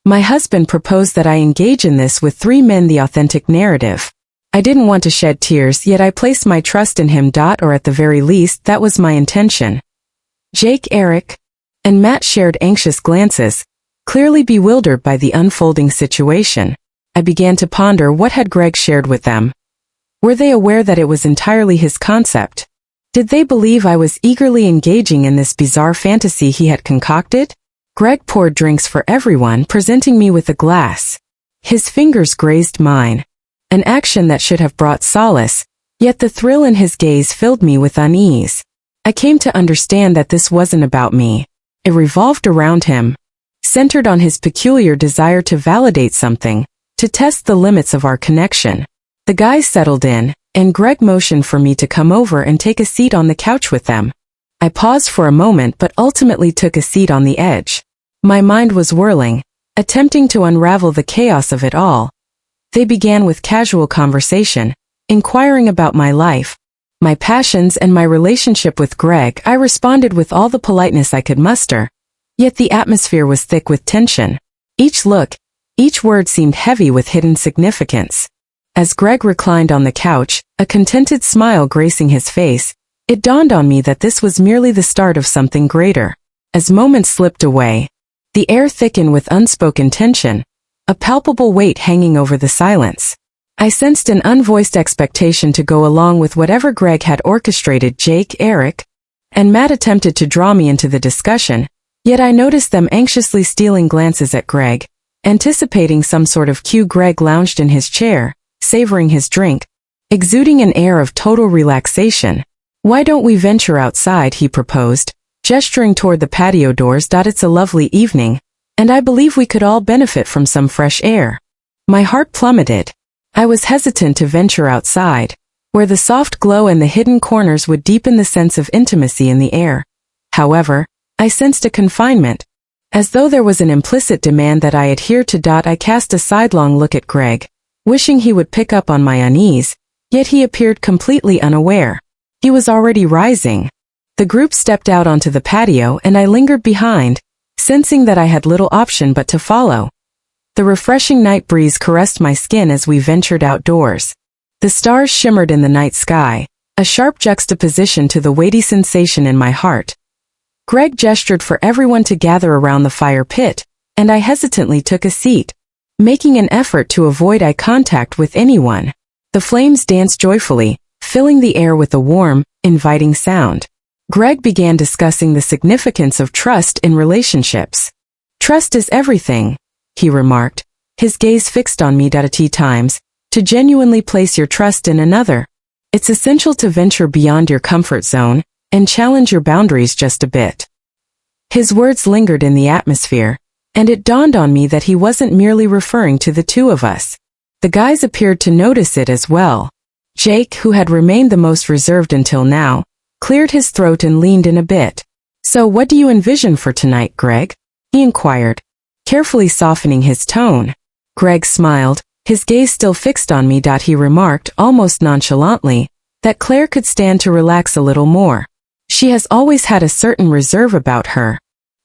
My husband proposed that I engage in this with 3 men, the authentic narrative. I didn't want to shed tears, yet I placed my trust in him. Or at the very least, that was my intention. Jake, Eric, and Matt shared anxious glances, clearly bewildered by the unfolding situation. I began to ponder, what had Greg shared with them? Were they aware that it was entirely his concept? Did they believe I was eagerly engaging in this bizarre fantasy he had concocted? Greg poured drinks for everyone, presenting me with a glass. His fingers grazed mine. An action that should have brought solace, yet the thrill in his gaze filled me with unease. I came to understand that this wasn't about me. It revolved around him, centered on his peculiar desire to validate something, to test the limits of our connection. The guys settled in, and Greg motioned for me to come over and take a seat on the couch with them. I paused for a moment but ultimately took a seat on the edge. My mind was whirling, attempting to unravel the chaos of it all. They began with casual conversation, inquiring about my life, my passions, and my relationship with Greg. I responded with all the politeness I could muster, yet the atmosphere was thick with tension. Each look, each word seemed heavy with hidden significance. As Greg reclined on the couch, a contented smile gracing his face, it dawned on me that this was merely the start of something greater. As moments slipped away, the air thickened with unspoken tension, a palpable weight hanging over the silence. I sensed an unvoiced expectation to go along with whatever Greg had orchestrated. Jake, Eric, and Matt attempted to draw me into the discussion, yet I noticed them anxiously stealing glances at Greg, anticipating some sort of cue. Greg lounged in his chair, savoring his drink, exuding an air of total relaxation. "Why don't we venture outside?" he proposed, gesturing toward the patio doors. "It's a lovely evening, and I believe we could all benefit from some fresh air." My heart plummeted. I was hesitant to venture outside, where the soft glow and the hidden corners would deepen the sense of intimacy in the air. However, I sensed a confinement, as though there was an implicit demand that I adhere to. I cast a sidelong look at Greg, wishing he would pick up on my unease, yet he appeared completely unaware. He was already rising. The group stepped out onto the patio and I lingered behind, sensing that I had little option but to follow. The refreshing night breeze caressed my skin as we ventured outdoors. The stars shimmered in the night sky, a sharp juxtaposition to the weighty sensation in my heart. Greg gestured for everyone to gather around the fire pit, and I hesitantly took a seat, making an effort to avoid eye contact with anyone. The flames danced joyfully, filling the air with a warm, inviting sound. Greg began discussing the significance of trust in relationships. "Trust is everything," he remarked, his gaze fixed on me. At times, to genuinely place your trust in another, it's essential to venture beyond your comfort zone and challenge your boundaries just a bit. His words lingered in the atmosphere, and it dawned on me that he wasn't merely referring to the two of us. The guys appeared to notice it as well. Jake, who had remained the most reserved until now, cleared his throat and leaned in a bit. "So what do you envision for tonight, Greg?" he inquired, carefully softening his tone. Greg smiled, his gaze still fixed on me. He remarked, almost nonchalantly, that Claire could stand to relax a little more. She has always had a certain reserve about her,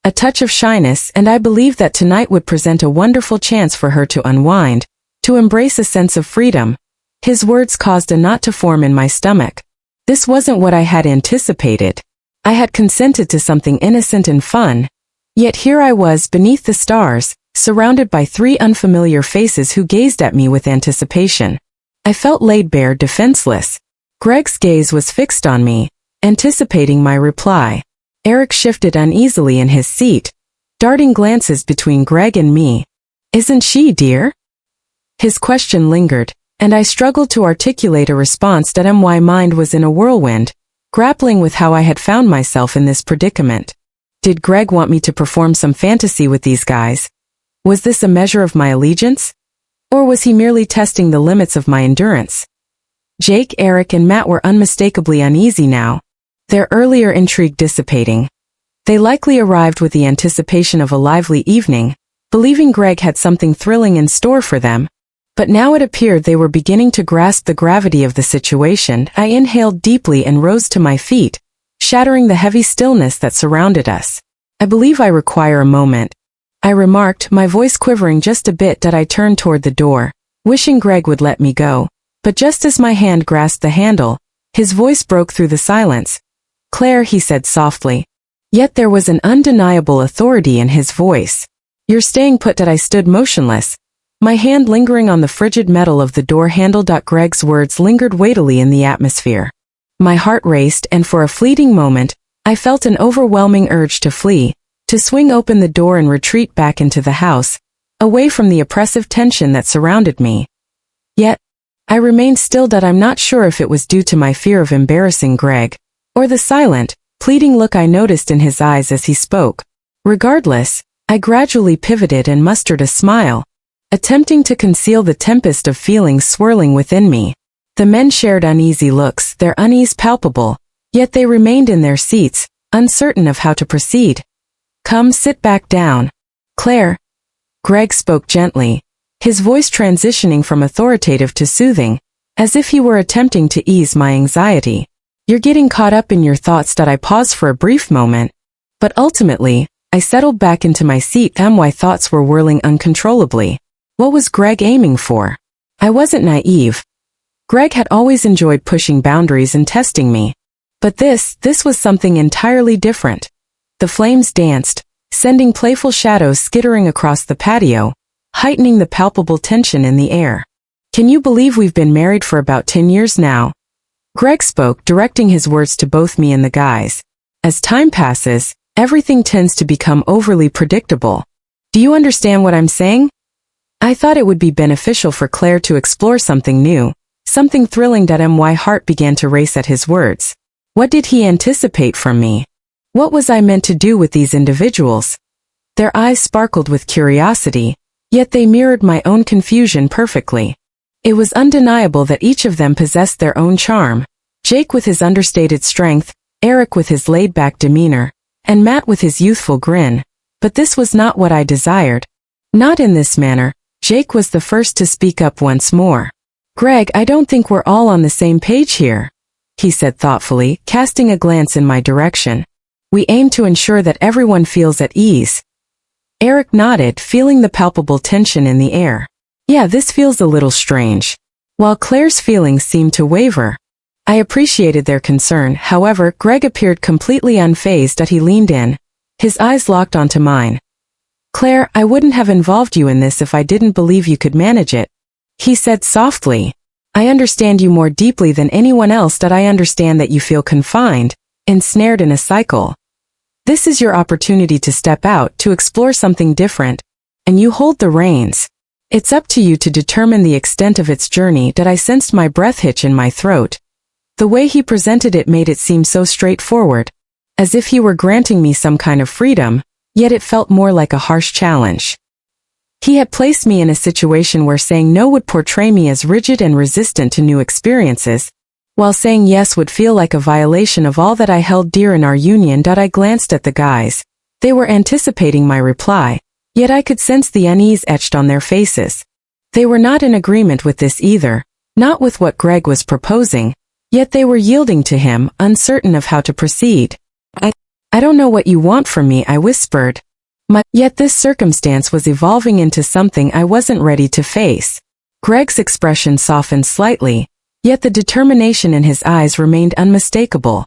a touch of shyness, and I believe that tonight would present a wonderful chance for her to unwind, to embrace a sense of freedom. His words caused a knot to form in my stomach. This wasn't what I had anticipated. I had consented to something innocent and fun, yet here I was beneath the stars, surrounded by 3 unfamiliar faces who gazed at me with anticipation. I felt laid bare, defenseless. Greg's gaze was fixed on me, anticipating my reply. Eric shifted uneasily in his seat, darting glances between Greg and me. "Isn't she, dear?" His question lingered, and I struggled to articulate a response. My mind was in a whirlwind, grappling with how I had found myself in this predicament. Did Greg want me to perform some fantasy with these guys? Was this a measure of my allegiance? Or was he merely testing the limits of my endurance? Jake, Eric, and Matt were unmistakably uneasy now, their earlier intrigue dissipating. They likely arrived with the anticipation of a lively evening, believing Greg had something thrilling in store for them. But now it appeared they were beginning to grasp the gravity of the situation. I inhaled deeply and rose to my feet, shattering the heavy stillness that surrounded us. "I believe I require a moment. I remarked, my voice quivering just a bit. I turned toward the door, wishing Greg would let me go. But just as my hand grasped the handle, his voice broke through the silence. Claire, he said softly. Yet there was an undeniable authority in his voice. You're staying put. I stood motionless, my hand lingering on the frigid metal of the door handle. Greg's words lingered weightily in the atmosphere. My heart raced, and for a fleeting moment, I felt an overwhelming urge to flee, to swing open the door and retreat back into the house, away from the oppressive tension that surrounded me. Yet, I remained still. I'm not sure if it was due to my fear of embarrassing Greg, or the silent, pleading look I noticed in his eyes as he spoke. Regardless, I gradually pivoted and mustered a smile, attempting to conceal the tempest of feelings swirling within me. The men shared uneasy looks, their unease palpable, yet they remained in their seats, uncertain of how to proceed. Come, sit back down. Claire. Greg spoke gently, his voice transitioning from authoritative to soothing, as if he were attempting to ease my anxiety. You're getting caught up in your thoughts. I paused for a brief moment, but ultimately, I settled back into my seat. My thoughts were whirling uncontrollably. What was Greg aiming for? I wasn't naive. Greg had always enjoyed pushing boundaries and testing me. But this was something entirely different. The flames danced, sending playful shadows skittering across the patio, heightening the palpable tension in the air. Can you believe we've been married for about 10 years now? Greg spoke, directing his words to both me and the guys. As time passes, everything tends to become overly predictable. Do you understand what I'm saying? I thought it would be beneficial for Claire to explore something new, something thrilling. My heart began to race at his words. What did he anticipate from me? What was I meant to do with these individuals? Their eyes sparkled with curiosity, yet they mirrored my own confusion perfectly. It was undeniable that each of them possessed their own charm. Jake with his understated strength, Eric with his laid-back demeanor, and Matt with his youthful grin. But this was not what I desired. Not in this manner. Jake was the first to speak up once more. Greg, I don't think we're all on the same page here, he said thoughtfully, casting a glance in my direction. We aim to ensure that everyone feels at ease. Eric nodded, feeling the palpable tension in the air. Yeah, this feels a little strange. While Claire's feelings seemed to waver, I appreciated their concern. However, Greg appeared completely unfazed. He leaned in, his eyes locked onto mine. Claire, I wouldn't have involved you in this if I didn't believe you could manage it, he said softly. I understand you more deeply than anyone else. I understand that you feel confined, ensnared in a cycle. This is your opportunity to step out, to explore something different, and you hold the reins. It's up to you to determine the extent of its journey. I sensed my breath hitch in my throat. The way he presented it made it seem so straightforward, as if he were granting me some kind of freedom, yet it felt more like a harsh challenge. He had placed me in a situation where saying no would portray me as rigid and resistant to new experiences, while saying yes would feel like a violation of all that I held dear in our union. I glanced at the guys. They were anticipating my reply, yet I could sense the unease etched on their faces. They were not in agreement with this either, not with what Greg was proposing, yet they were yielding to him, uncertain of how to proceed. I don't know what you want from me, I whispered. Yet this circumstance was evolving into something I wasn't ready to face. Greg's expression softened slightly, yet the determination in his eyes remained unmistakable.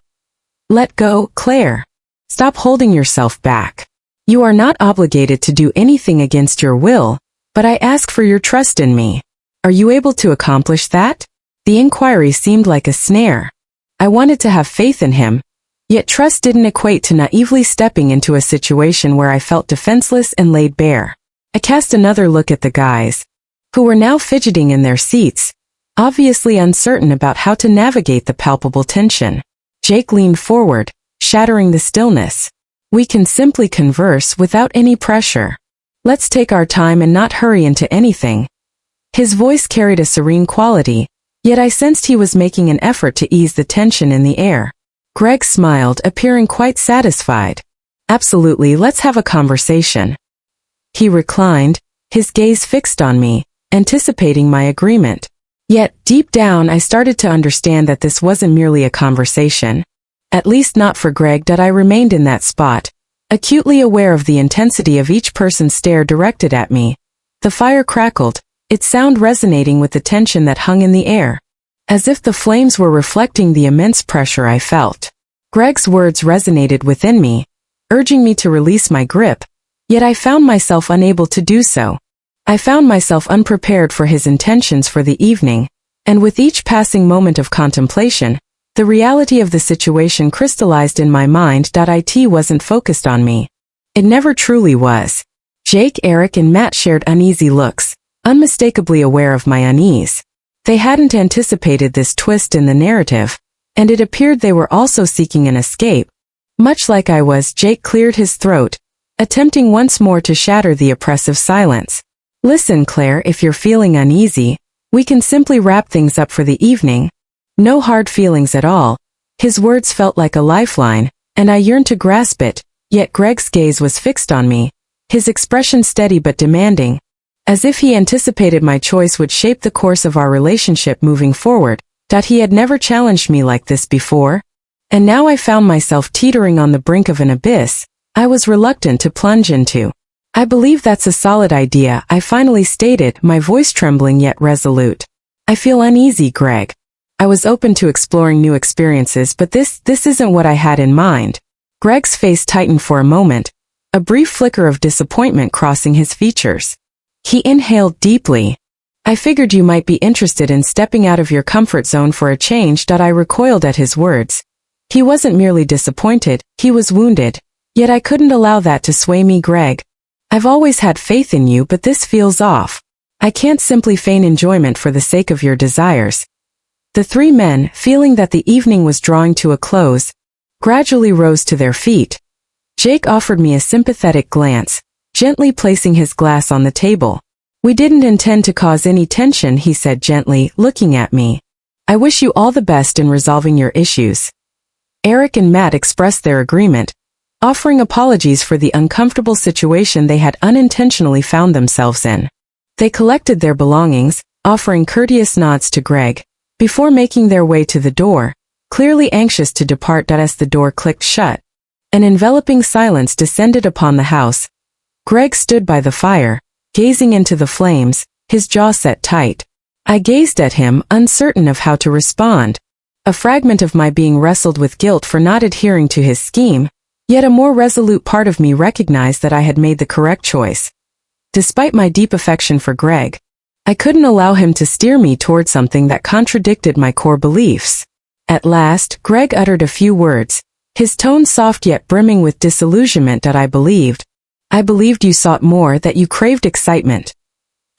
Let go, Claire. Stop holding yourself back. You are not obligated to do anything against your will, but I ask for your trust in me. Are you able to accomplish that? The inquiry seemed like a snare. I wanted to have faith in him, yet trust didn't equate to naively stepping into a situation where I felt defenseless and laid bare. I cast another look at the guys, who were now fidgeting in their seats, obviously uncertain about how to navigate the palpable tension. Jake leaned forward, shattering the stillness. We can simply converse without any pressure. Let's take our time and not hurry into anything. His voice carried a serene quality, yet I sensed he was making an effort to ease the tension in the air. Greg smiled, appearing quite satisfied. Absolutely, let's have a conversation. He reclined, his gaze fixed on me, anticipating my agreement. Yet, deep down I started to understand that this wasn't merely a conversation. At least not for Greg. I remained in that spot, acutely aware of the intensity of each person's stare directed at me. The fire crackled, its sound resonating with the tension that hung in the air, as if the flames were reflecting the immense pressure I felt. Greg's words resonated within me, urging me to release my grip, yet I found myself unable to do so. I found myself unprepared for his intentions for the evening, and with each passing moment of contemplation, the reality of the situation crystallized in my mind. It wasn't focused on me. It never truly was. Jake, Eric, and Matt shared uneasy looks, unmistakably aware of my unease. They hadn't anticipated this twist in the narrative, and it appeared they were also seeking an escape. Much like I was, Jake cleared his throat, attempting once more to shatter the oppressive silence. Listen, Claire, if you're feeling uneasy, we can simply wrap things up for the evening. No hard feelings at all. His words felt like a lifeline, and I yearned to grasp it, yet Greg's gaze was fixed on me, his expression steady but demanding, as if he anticipated my choice would shape the course of our relationship moving forward. He had never challenged me like this before, and now I found myself teetering on the brink of an abyss I was reluctant to plunge into. I believe that's a solid idea, I finally stated, my voice trembling yet resolute. I feel uneasy, Greg. I was open to exploring new experiences, but this isn't what I had in mind. Greg's face tightened for a moment, a brief flicker of disappointment crossing his features. He inhaled deeply. I figured you might be interested in stepping out of your comfort zone for a change. I recoiled at his words. He wasn't merely disappointed, he was wounded. Yet I couldn't allow that to sway me, Greg. I've always had faith in you, but this feels off. I can't simply feign enjoyment for the sake of your desires. The three men, feeling that the evening was drawing to a close, gradually rose to their feet. Jake offered me a sympathetic glance, gently placing his glass on the table. We didn't intend to cause any tension, he said gently, looking at me. I wish you all the best in resolving your issues. Eric and Matt expressed their agreement, offering apologies for the uncomfortable situation they had unintentionally found themselves in. They collected their belongings, offering courteous nods to Greg, before making their way to the door, clearly anxious to depart. As the door clicked shut, an enveloping silence descended upon the house. Greg stood by the fire, gazing into the flames, his jaw set tight. I gazed at him, uncertain of how to respond. A fragment of my being wrestled with guilt for not adhering to his scheme, yet a more resolute part of me recognized that I had made the correct choice. Despite my deep affection for Greg, I couldn't allow him to steer me toward something that contradicted my core beliefs. At last, Greg uttered a few words, his tone soft yet brimming with disillusionment. I believed you sought more, that you craved excitement.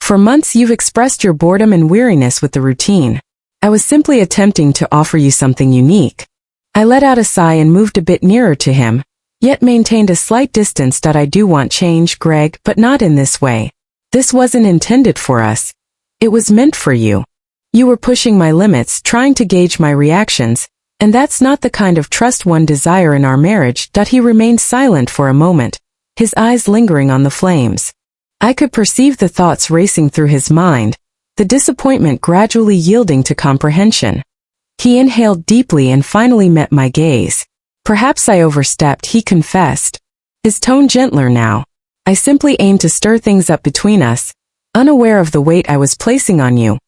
For months you've expressed your boredom and weariness with the routine. I was simply attempting to offer you something unique. I let out a sigh and moved a bit nearer to him, yet maintained a slight distance. I do want change, Greg, but not in this way. This wasn't intended for us. It was meant for you. You were pushing my limits, trying to gauge my reactions, and that's not the kind of trust one desire in our marriage. He remained silent for a moment, his eyes lingering on the flames. I could perceive the thoughts racing through his mind, the disappointment gradually yielding to comprehension. He inhaled deeply and finally met my gaze. Perhaps I overstepped, he confessed, his tone gentler now. I simply aimed to stir things up between us, unaware of the weight I was placing on you.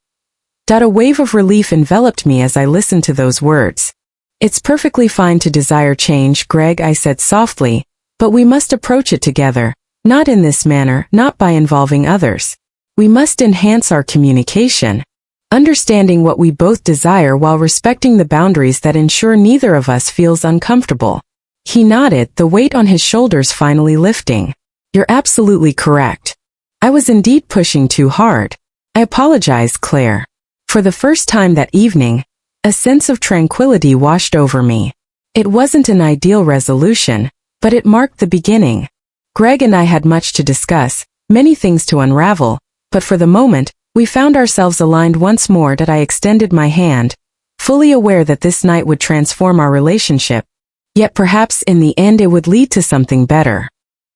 A wave of relief enveloped me as I listened to those words. It's perfectly fine to desire change, Greg, I said softly, but we must approach it together, not in this manner, not by involving others. We must enhance our communication, understanding what we both desire while respecting the boundaries that ensure neither of us feels uncomfortable. He nodded, the weight on his shoulders finally lifting. You're absolutely correct. I was indeed pushing too hard. I apologize, Claire. For the first time that evening, a sense of tranquility washed over me. It wasn't an ideal resolution, but it marked the beginning. Greg and I had much to discuss, many things to unravel, but for the moment, we found ourselves aligned once more. I extended my hand, fully aware that this night would transform our relationship, yet perhaps in the end it would lead to something better.